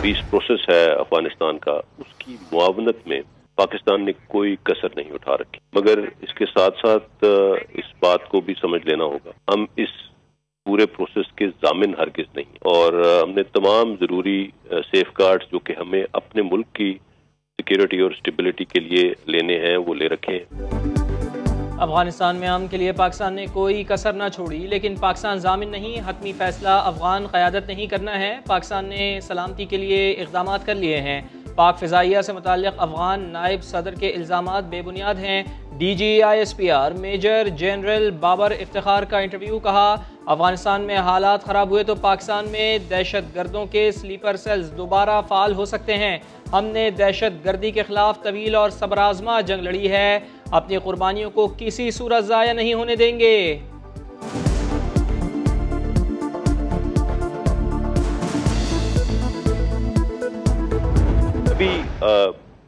Peace process है अफगानिस्तान का, उसकी मुआवनत में पाकिस्तान ने कोई कसर नहीं उठा रखी। मगर इसके साथ साथ इस बात को भी समझ लेना होगा, हम इस पूरे प्रोसेस के जामिन हरगिज नहीं, और हमने तमाम जरूरी सेफगार्ड्स जो कि हमें अपने मुल्क की सिक्योरिटी और स्टेबिलिटी के लिए लेने हैं वो ले रखे हैं। अफगानिस्तान में अमन के लिए पाकिस्तान ने कोई कसर ना छोड़ी, लेकिन पाकिस्तान जामिन नहीं, हतमी फैसला अफगान क़यादत नहीं करना है। पाकिस्तान ने सलामती के लिए इक़दाम कर लिए हैं। पाक फ़िज़ाइया से मुताल्लिक़ अफगान नायब सदर के इल्ज़ामात बेबुनियाद हैं। DGISPR major general Babar Iftikhar का इंटरव्यू। कहा, अफगानिस्तान में हालात ख़राब हुए तो पाकिस्तान में दहशत गर्दों के स्लीपर सेल्स दोबारा फ़ाल हो सकते हैं। हमने दहशत गर्दी के खिलाफ तवील और सबराजमा जंग लड़ी है, अपनी कुर्बानियों को किसी सूरत ज़ाया नहीं होने देंगे। अभी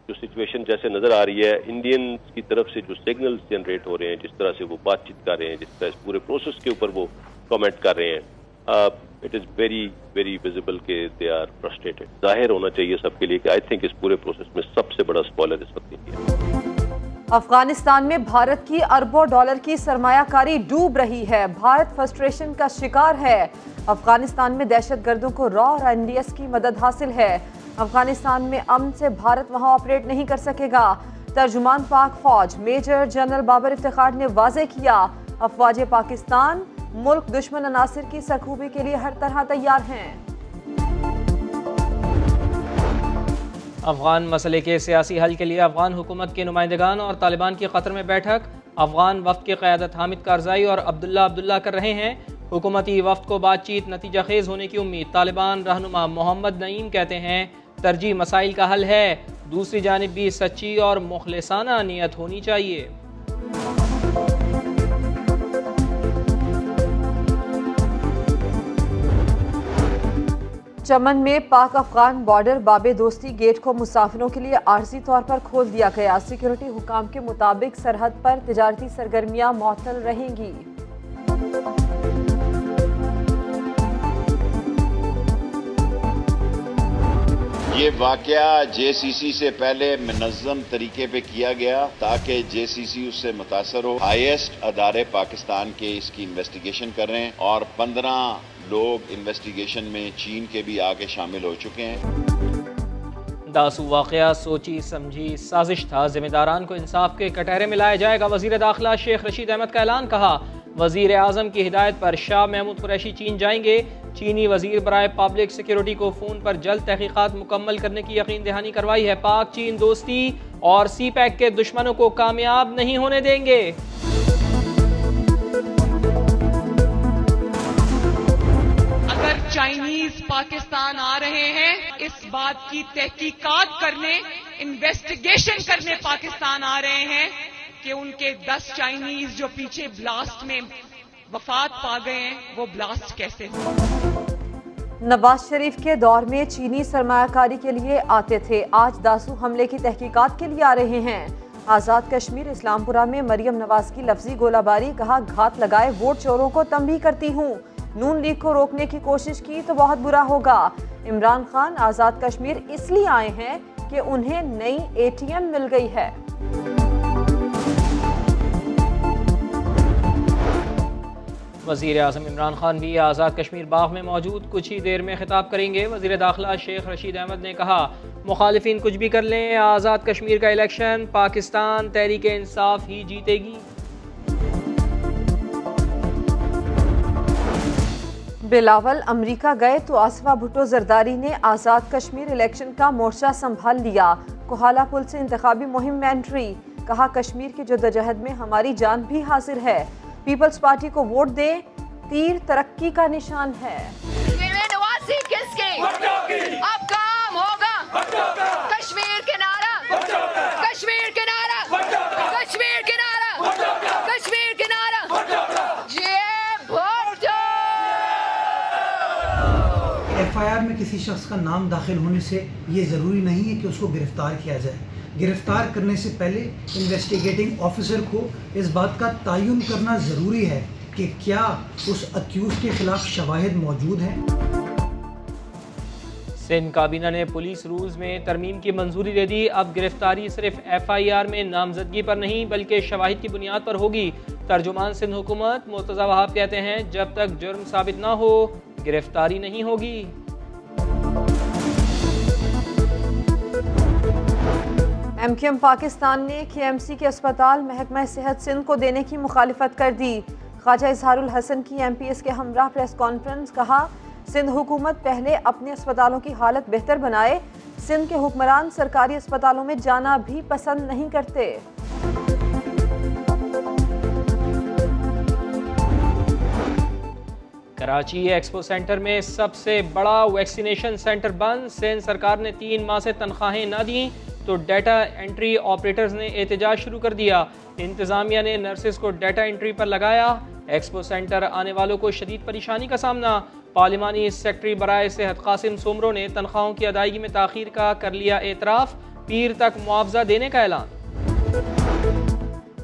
जो सिचुएशन जैसे नजर आ रही है, इंडियन की तरफ से जो सिग्नल्स जनरेट हो रहे हैं, जिस तरह से वो बातचीत कर रहे हैं, जिस तरह इस पूरे प्रोसेस के ऊपर वो कमेंट कर रहे हैं, it is very very visible के दे आर फ्रस्ट्रेटेड। जाहिर होना चाहिए सबके लिए कि आई थिंक इस पूरे प्रोसेस में सबसे बड़ा स्पॉइलर इस वक्त इंडिया। अफगानिस्तान में भारत की अरबों डॉलर की सरमायाकारी डूब रही है। भारत फ्रस्ट्रेशन का शिकार है। अफगानिस्तान में दहशतगर्दों को रॉ और NDS की मदद हासिल है। अफगानिस्तान में अमन से भारत वहां ऑपरेट नहीं कर सकेगा। तर्जुमान पाक फौज मेजर जनरल बाबर इफ्तिखार ने वाजे किया, अफवाज पाकिस्तान मुल्क दुश्मन अनासिर की सरखूबी के लिए हर तरह तैयार हैं। अफगान मसले के सियासी हल के लिए अफगान हुकूमत के नुमाइंदगान और तालिबान की कतर में बैठक। अफगान वफ्द की क़यादत हामिद कारज़ाई और अब्दुल्ला कर रहे हैं। हुकूमती वफ्द को बातचीत नतीजा खेज होने की उम्मीद। तालिबान रहनुमा मोहम्मद नईम कहते हैं तरजीह मसाइल का हल है, दूसरी जानिब भी सच्ची और मुखलिसाना नीयत होनी चाहिए। चमन में पाक अफगान बॉर्डर बाबे दोस्ती गेट को मुसाफिरों के लिए आर्जी तौर पर खोल दिया गया। सिक्योरिटी हुकाम के मुताबिक सरहद पर तिजारती सरगर्मियां मुअत्तल रहेंगी। ये वाकया JCC से पहले मुनज़्ज़म तरीके पे किया गया ताकि JCC उससे मुतासर हो। हाईएस्ट अदारे पाकिस्तान के इसकी इन्वेस्टिगेशन कर रहे हैं और 15 लोग इन्वेस्टिगेशन में चीन के भी आगे शामिल हो चुके हैं। दासू वाकया सोची समझी साजिश था, जिम्मेदारान को इंसाफ के कटहरे में लाया जाएगा। वजीर दाखिला शेख रशीद अहमद का ऐलान। कहा, वजीर आजम की हिदायत पर शाह महमूद कुरैशी चीन जाएंगे। चीनी वजीर बराए पब्लिक सिक्योरिटी को फोन पर जल्द तहकीकात मुकम्मल करने की यकीन दहानी करवाई है। पाक चीन दोस्ती और CPEC के दुश्मनों को कामयाब नहीं होने देंगे। अगर चाइनीज पाकिस्तान आ रहे हैं, इस बात की तहकीकात करने, इन्वेस्टिगेशन करने पाकिस्तान आ रहे हैं कि उनके 10 चाइनीज जो पीछे ब्लास्ट में वफात पा गए हैं, वो ब्लास्ट कैसे हुआ। नवाज शरीफ के दौर में चीनी सरमायाकारी के लिए आते थे, आज दासू हमले की तहकीकात के लिए आ रहे हैं। आज़ाद कश्मीर इस्लामपुरा में मरियम नवाज की लफ्जी गोलाबारी। कहा, घात लगाए वोट चोरों को तंबीह करती हूँ, नून लीग को रोकने की कोशिश की तो बहुत बुरा होगा। इमरान खान आज़ाद कश्मीर इसलिए आए हैं कि उन्हें नई ATM मिल गई है। वज़ीर आज़म इमरान खान भी आज़ाद कश्मीर बाग में मौजूद, कुछ ही देर में खिताब करेंगे। वज़ीर दाखिला शेख रशीद अहमद ने कहा, मुखालिफिन कुछ भी कर लें, आज़ाद कश्मीर का इलेक्शन पाकिस्तान तहरीक इंसाफ ही जीतेगी। बिलावल अमेरिका गए तो आसिफा भुट्टो जरदारी ने आज़ाद कश्मीर इलेक्शन का मोर्चा संभाल लिया। कोहाला पुल से इंतखाबी मुहिम में एंट्री। कहा, कश्मीर की जद्दोजहद में हमारी जान भी हाजिर है, पीपल्स पार्टी को वोट दे, तीर तरक्की का निशान है। अब काम होगा, कश्मीर किनारा, कश्मीर किनारा, कश्मीर किनारा, कश्मीर किनारा। FIR में किसी शख्स का नाम दाखिल होने से ये ज़रूरी नहीं है कि उसको गिरफ्तार किया जाए। गिरफ्तार करने से पहले इन्वेस्टिगेटिंग ऑफिसर को इस बात का तयन करना ज़रूरी है कि क्या उस अक्यूज़ के खिलाफ शवाहिद मौजूद हैं। सिंध काबीना ने पुलिस रूल्स में तरमीम की मंजूरी दे दी। अब गिरफ्तारी सिर्फ FIR में नामजदगी पर नहीं बल्कि शवाहिद की बुनियाद पर होगी। तर्जुमान सिंध हुकूमत मुर्तज़ा वहाब कहते हैं, जब तक जुर्म साबित ना हो गिरफ्तारी नहीं होगी। MQM पाकिस्तान ने KMC के अस्पताल महकमा सेहत सिंध को देने की मुखालिफत कर दी। ख्वाजा इजहारुल हसन की MPS के हमरा प्रेस कॉन्फ्रेंस, कहा सिंध हुकूमत पहले अपने अस्पतालों की हालत बेहतर बनाए। सिंध के हुक्मरान सरकारी अस्पतालों में जाना भी पसंद नहीं करते। कराची एक्सपो सेंटर में सबसे बड़ा वैक्सीनेशन सेंटर बंद। सिंध सरकार ने 3 माह से तनख्वाहें ना दी तो डाटा एंट्री ऑपरेटर्स ने एहतजाज शुरू कर दिया। इंतजामिया ने नर्सेज को डाटा एंट्री पर लगाया। एक्सपो सेंटर आने वालों को शदीद परेशानी का सामना। पार्लिमानी सेक्रेटरी बराए सेहत कासिम सोमरो ने तनख्वाहों की अदायगी में ताखीर का कर लिया एतराफ़। पीर तक मुआवजा देने का ऐलान।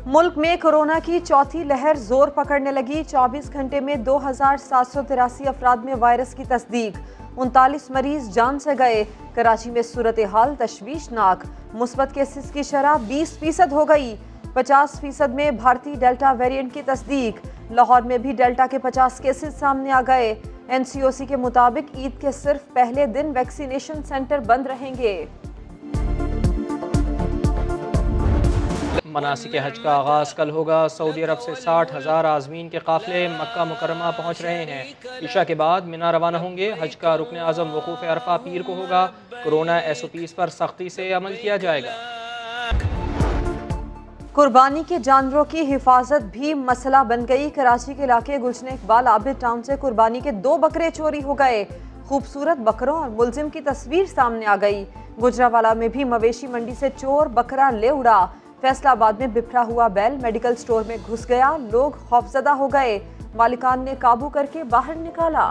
मुल्क में कोरोना की चौथी लहर जोर पकड़ने लगी। 24 घंटे में 2783 अफराद में वायरस की तस्दीक। 39 मरीज जान से गए। कराची में सूरत हाल तशवीशनाक। मुस्बत केसेस की शरह 20% हो गई। 50% में भारतीय डेल्टा वेरिएंट की तस्दीक। लाहौर में भी डेल्टा के 50 केसेस सामने आ गए। NCOC के मुताबिक ईद के सिर्फ पहले दिन वैक्सीनेशन सेंटर बंद रहेंगे। मनासिक हज का आगाज़ कल होगा। सऊदी अरब से 60,000 आज़मीन के काफ़िले मक्का मुकर्रमा पहुँच रहे हैं। इशा के बाद मिना रवाना होंगे। हज का रुकन आज़म वकूफ़ अरफा पीर को होगा। कोरोना SOPs पर सख्ती से अमल किया जाएगा। कुर्बानी के जानवरों की हिफाजत भी मसला बन गई। कराची के इलाके गुलशन इकबाल आबिद टाउन से कुर्बानी के 2 बकरे चोरी हो गए। खूबसूरत बकरों और मुलजिम की तस्वीर सामने आ गई। गुजरावाला में भी मवेशी मंडी से चोर बकरा ले उड़ा। फैसलाबाद में बिफरा हुआ बैल मेडिकल स्टोर में घुस गया। लोग खौफजदा हो गए। मालिकान ने काबू करके बाहर निकाला।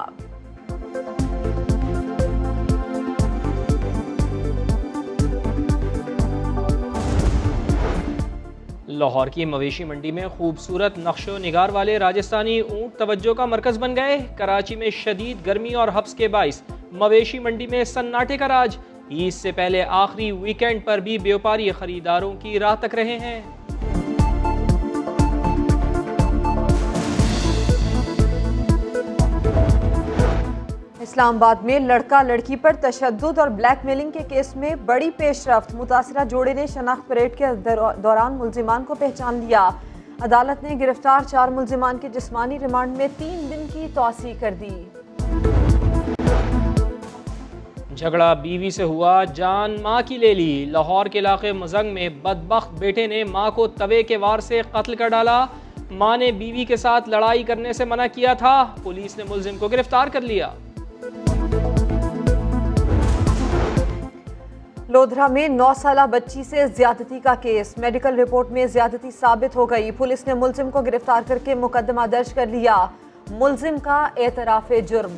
लाहौर की मवेशी मंडी में खूबसूरत नक्शो निगार वाले राजस्थानी ऊंट तवज्जो का मरकज बन गए। कराची में शदीद गर्मी और हब्स के बाइस मवेशी मंडी में सन्नाटे का राज। ईद से पहले आखिरी वीकेंड पर भी व्यापारी खरीदारों की राह तक रहे हैं। इस्लामाबाद में लड़का लड़की पर तशद्दुद और ब्लैकमेलिंग के केस में बड़ी पेशरफ्त। मुतासरा जोड़े ने शनाख्त परेड के दौरान मुलजिमान को पहचान लिया। अदालत ने गिरफ्तार 4 मुलजिमान के जिस्मानी रिमांड में 3 दिन की तौसी कर दी। झगड़ा बीवी से हुआ, जान माँ की ले ली। लाहौर के इलाके मजंग में बदबख्त बेटे ने माँ को तवे के वार से कत्ल कर डाला। माँ ने बीवी के साथ लड़ाई करने से मना किया था। पुलिस ने मुलजिम को गिरफ्तार कर लिया। लोधरा में 9 साला बच्ची से ज्यादती का केस। मेडिकल रिपोर्ट में ज्यादती साबित हो गई। पुलिस ने मुलजिम को गिरफ्तार करके मुकदमा दर्ज कर लिया। मुलजिम का एतराफ़े जुर्म।